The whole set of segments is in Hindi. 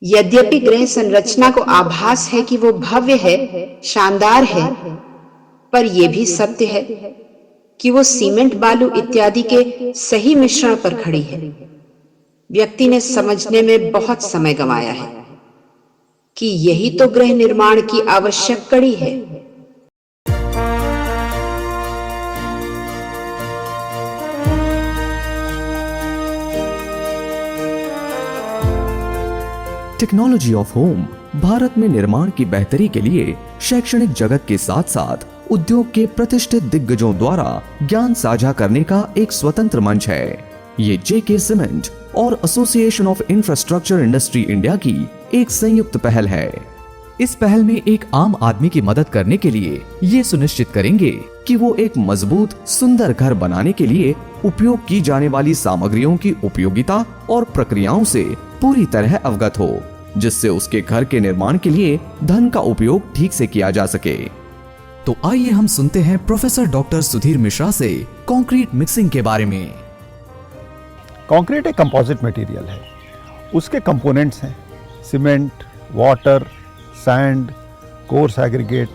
यद्यपि ग्रह संरचना को आभास है कि वो भव्य है, शानदार है, पर यह भी सत्य है कि वो सीमेंट, बालू इत्यादि के सही मिश्रण पर खड़ी है। व्यक्ति ने समझने में बहुत समय गंवाया है कि यही तो ग्रह निर्माण की आवश्यक कड़ी है। टेक्नोलॉजी ऑफ होम भारत में निर्माण की बेहतरी के लिए शैक्षणिक जगत के साथ साथ उद्योग के प्रतिष्ठित दिग्गजों द्वारा ज्ञान साझा करने का एक स्वतंत्र मंच है। ये जेके सीमेंट और association of infrastructure industry India की एक संयुक्त पहल है। इस पहल में एक आम आदमी की मदद करने के लिए ये सुनिश्चित करेंगे कि वो एक मजबूत, सुंदर घर बनाने के लिए उपयोग की जाने वाली सामग्रियों की उपयोगिता और प्रक्रियाओं से पूरी तरह अवगत हो, जिससे उसके घर के निर्माण के लिए धन का उपयोग ठीक से किया जा सके। तो आइए हम सुनते हैं प्रोफेसर डॉक्टर सुधीर मिश्रा से कंक्रीट मिक्सिंग के बारे में। कंक्रीट एक कंपोजिट मटेरियल है। उसके कंपोनेंट्स हैं cement, water, sand, coarse aggregate.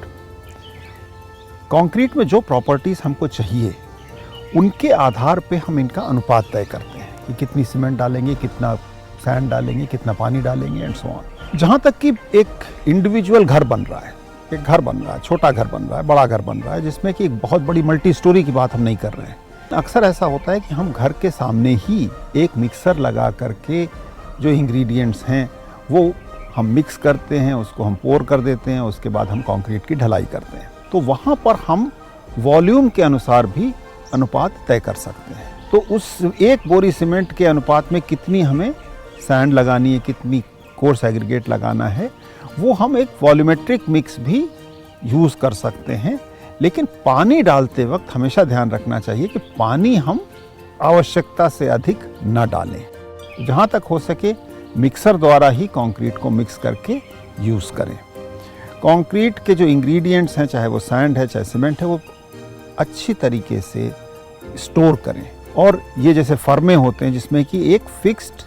Concrete में जो प्रॉपर्टीज हमको चाहिए उनके आधार पे हम इनका अनुपात तय करते हैं कि कितनी सीमेंट डालेंगे, कितना सैंड डालेंगे, कितना पानी डालेंगे एंड सो ऑन। जहाँ तक कि एक इंडिविजुअल घर बन रहा है, एक घर बन रहा है, छोटा घर बन रहा है, बड़ा घर बन रहा है, जिसमें कि एक बहुत बड़ी मल्टी स्टोरी की बात हम नहीं कर रहे हैं। अक्सर ऐसा होता है कि हम घर के सामने ही एक मिक्सर लगा करके जो इंग्रेडिएंट्स हैं वो हम मिक्स करते हैं, उसको हम पोर कर देते हैं, उसके बाद हम कंक्रीट की ढलाई करते हैं। तो वहाँ पर हम वॉल्यूम के अनुसार भी अनुपात तय कर सकते हैं। तो उस एक बोरी सीमेंट के अनुपात में कितनी हमें सैंड लगानी है, कितनी कोर्स एग्रीगेट लगाना है, वो हम एक वॉल्यूमेट्रिक मिक्स भी यूज़ कर सकते हैं। लेकिन पानी डालते वक्त हमेशा ध्यान रखना चाहिए कि पानी हम आवश्यकता से अधिक न डालें। जहाँ तक हो सके मिक्सर द्वारा ही कंक्रीट को मिक्स करके यूज़ करें। कंक्रीट के जो इंग्रेडिएंट्स हैं, चाहे वो सैंड है, चाहे सीमेंट है, वो अच्छी तरीके से स्टोर करें। और ये जैसे फर्मे होते हैं जिसमें कि एक फिक्स्ड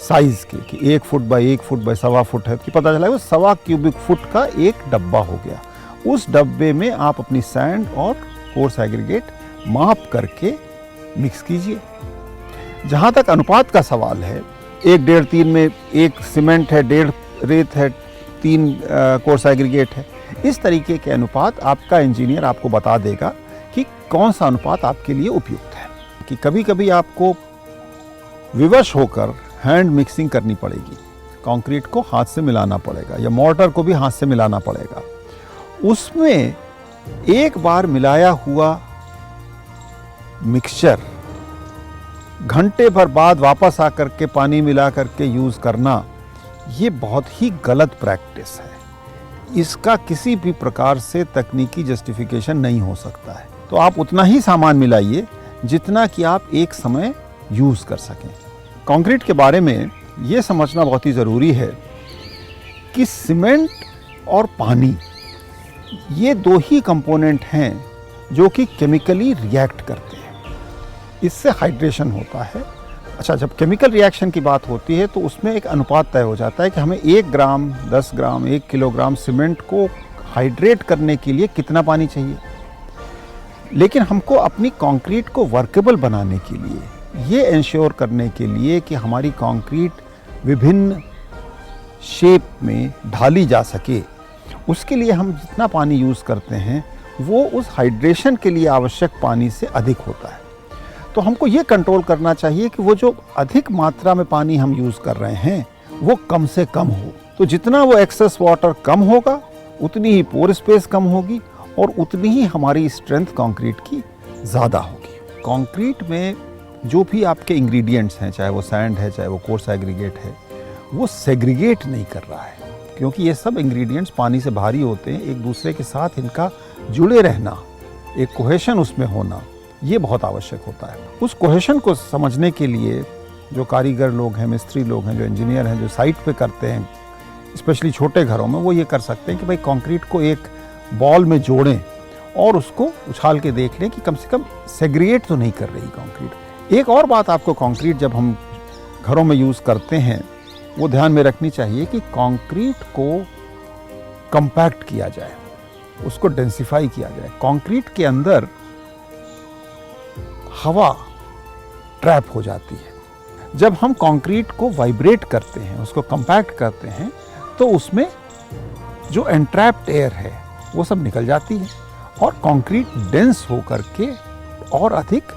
साइज़ के कि 1 foot by 1 foot by 1.25 foot है, कि पता चला वो 1.25 क्यूबिक फुट का एक डब्बा हो गया। उस डब्बे में आप अपनी सैंड और कोर्स एग्रीगेट माप करके मिक्स कीजिए। जहाँ तक अनुपात का सवाल है, 1.5-3 में 1 सीमेंट है, 1.5 रेत है, 3 कोर्स एग्रीगेट है। इस तरीके के अनुपात आपका इंजीनियर आपको बता देगा कि कौन सा अनुपात आपके लिए उपयुक्त है। कि कभी कभी आपको विवश होकर हैंड मिक्सिंग करनी पड़ेगी, कंक्रीट को हाथ से मिलाना पड़ेगा या मोर्टर को भी हाथ से मिलाना पड़ेगा। उसमें एक बार मिलाया हुआ मिक्सचर घंटे भर बाद वापस आकर के पानी मिला करके यूज़ करना, ये बहुत ही गलत प्रैक्टिस है। इसका किसी भी प्रकार से तकनीकी जस्टिफिकेशन नहीं हो सकता है। तो आप उतना ही सामान मिलाइए जितना कि आप एक समय यूज़ कर सकें। कंक्रीट के बारे में ये समझना बहुत ही ज़रूरी है कि सीमेंट और पानी, ये 2 ही कंपोनेंट हैं जो कि केमिकली रिएक्ट करते हैं। इससे हाइड्रेशन होता है। अच्छा, जब केमिकल रिएक्शन की बात होती है तो उसमें एक अनुपात तय हो जाता है कि हमें 1 ग्राम, 10 ग्राम, 1 किलोग्राम सीमेंट को हाइड्रेट करने के लिए कितना पानी चाहिए। लेकिन हमको अपनी कंक्रीट को वर्केबल बनाने के लिए, ये इंश्योर करने के लिए कि हमारी कंक्रीट विभिन्न शेप में ढाली जा सके, उसके लिए हम जितना पानी यूज़ करते हैं वो उस हाइड्रेशन के लिए आवश्यक पानी से अधिक होता है। तो हमको ये कंट्रोल करना चाहिए कि वो जो अधिक मात्रा में पानी हम यूज़ कर रहे हैं वो कम से कम हो। तो जितना वो एक्सेस वाटर कम होगा उतनी ही पोर स्पेस कम होगी और उतनी ही हमारी स्ट्रेंथ कंक्रीट की ज़्यादा होगी। कंक्रीट में जो भी आपके इंग्रेडिएंट्स हैं, चाहे वो सैंड है, चाहे वो कोर्स एग्रीगेट है, वो सेग्रीगेट नहीं कर रहा है, क्योंकि ये सब इंग्रेडिएंट्स पानी से भारी होते हैं। एक दूसरे के साथ इनका जुड़े रहना, एक कोहेशन उसमें होना, ये बहुत आवश्यक होता है। उस कोहेशन को समझने के लिए जो कारीगर लोग हैं, मिस्त्री लोग हैं, जो इंजीनियर हैं, जो साइट पे करते हैं, स्पेशली छोटे घरों में, वो ये कर सकते हैं कि भाई कंक्रीट को एक बॉल में जोड़ें और उसको उछाल के देख लें कि कम से कम सेग्रीगेट तो नहीं कर रही कंक्रीट। एक और बात आपको, कंक्रीट जब हम घरों में यूज़ करते हैं वो ध्यान में रखनी चाहिए कि कंक्रीट को कंपैक्ट किया जाए, उसको डेंसिफाई किया जाए। कंक्रीट के अंदर हवा ट्रैप हो जाती है। जब हम कंक्रीट को वाइब्रेट करते हैं, उसको कंपैक्ट करते हैं, तो उसमें जो एंट्रैप्ड एयर है वो सब निकल जाती है और कंक्रीट डेंस होकर के और अधिक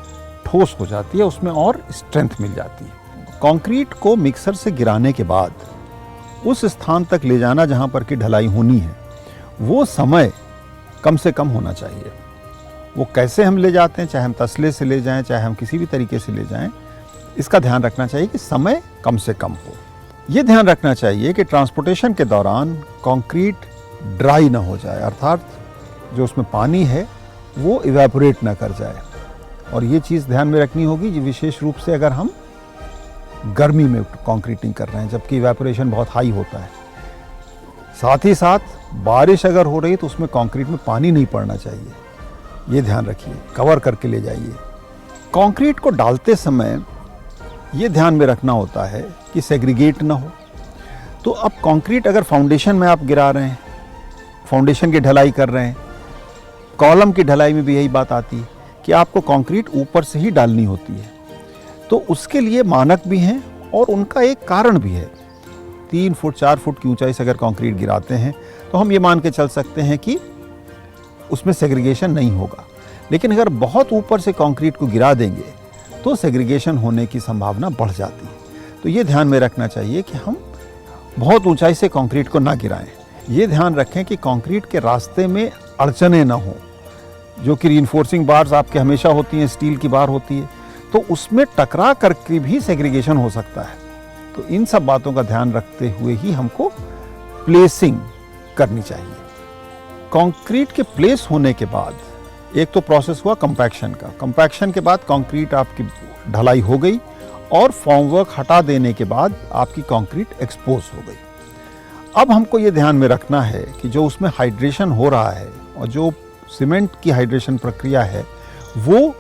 ठोस हो जाती है, उसमें और स्ट्रेंथ मिल जाती है। कंक्रीट को मिक्सर से गिराने के बाद उस स्थान तक ले जाना जहां पर की ढलाई होनी है, वो समय कम से कम होना चाहिए। वो कैसे हम ले जाते हैं, चाहे हम तसले से ले जाएं, चाहे हम किसी भी तरीके से ले जाएं, इसका ध्यान रखना चाहिए कि समय कम से कम हो। ये ध्यान रखना चाहिए कि ट्रांसपोर्टेशन के दौरान कंक्रीट ड्राई ना हो जाए, अर्थात जो उसमें पानी है वो इवेपोरेट ना कर जाए। और ये चीज़ ध्यान में रखनी होगी कि विशेष रूप से अगर हम गर्मी में कंक्रीटिंग कर रहे हैं, जबकि इवेपोरेशन बहुत हाई होता है। साथ ही साथ बारिश अगर हो रही है तो उसमें कंक्रीट में पानी नहीं पड़ना चाहिए, ये ध्यान रखिए, कवर करके ले जाइए। कंक्रीट को डालते समय ये ध्यान में रखना होता है कि सेग्रीगेट ना हो। तो अब कंक्रीट अगर फाउंडेशन में आप गिरा रहे हैं, फाउंडेशन की ढलाई कर रहे हैं, कॉलम की ढलाई में भी यही बात आती है कि आपको कंक्रीट ऊपर से ही डालनी होती है। तो उसके लिए मानक भी हैं और उनका एक कारण भी है। 3 फुट 4 फुट की ऊंचाई से अगर कंक्रीट गिराते हैं तो हम ये मान के चल सकते हैं कि उसमें सेग्रीगेशन नहीं होगा। लेकिन अगर बहुत ऊपर से कंक्रीट को गिरा देंगे तो सेग्रीगेशन होने की संभावना बढ़ जाती है। तो ये ध्यान में रखना चाहिए कि हम बहुत ऊंचाई से कंक्रीट को ना गिराएं। ये ध्यान रखें कि कंक्रीट के रास्ते में अड़चने ना हो, जो कि रीइंफोर्सिंग बार्स आपके हमेशा होती हैं, स्टील की बार होती है, तो उसमें टकरा करके भी सेग्रीगेशन हो सकता है। तो इन सब बातों का ध्यान रखते हुए ही हमको प्लेसिंग करनी चाहिए। कंक्रीट के प्लेस होने के बाद एक तो प्रोसेस हुआ कंपैक्शन का। कंपैक्शन के बाद कंक्रीट आपकी ढलाई हो गई और फॉर्मवर्क हटा देने के बाद आपकी कंक्रीट एक्सपोज हो गई। अब हमको ये ध्यान में रखना है कि जो उसमें हाइड्रेशन हो रहा है और जो सीमेंट की हाइड्रेशन प्रक्रिया है वो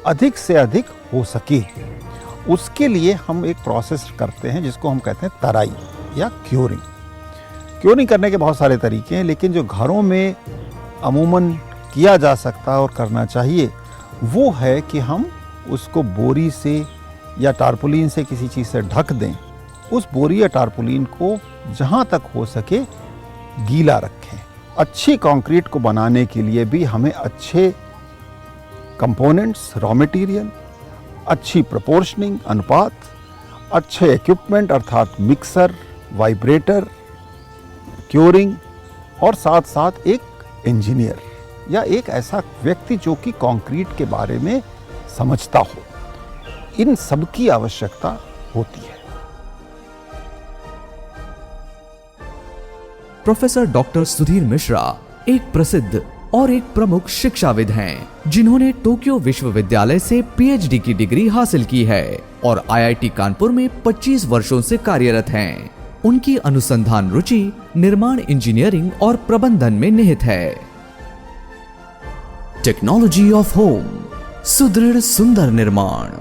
अधिक से अधिक हो सके, उसके लिए हम एक प्रोसेस करते हैं जिसको हम कहते हैं तराई या क्योरिंग। क्योरिंग करने के बहुत सारे तरीके हैं, लेकिन जो घरों में अमूमन किया जा सकता है और करना चाहिए वो है कि हम उसको बोरी से या टारपुलिन से किसी चीज़ से ढक दें। उस बोरी या टारपुलिन को जहाँ तक हो सके गीला रखें। अच्छी कंक्रीट को बनाने के लिए भी हमें अच्छे कंपोनेंट्स, रॉ मटेरियल, अच्छी प्रोपोर्शनिंग अनुपात, अच्छे इक्विपमेंट अर्थात मिक्सर, वाइब्रेटर, क्योरिंग और साथ साथ एक इंजीनियर या एक ऐसा व्यक्ति जो कि कंक्रीट के बारे में समझता हो, इन सब की आवश्यकता होती है। प्रोफेसर डॉक्टर सुधीर मिश्रा एक प्रसिद्ध और एक प्रमुख शिक्षाविद हैं, जिन्होंने टोक्यो विश्वविद्यालय से पीएचडी की डिग्री हासिल की है और आईआईटी कानपुर में 25 वर्षों से कार्यरत हैं। उनकी अनुसंधान रुचि निर्माण इंजीनियरिंग और प्रबंधन में निहित है। टेक्नोलॉजी ऑफ होम, सुदृढ़ सुंदर निर्माण।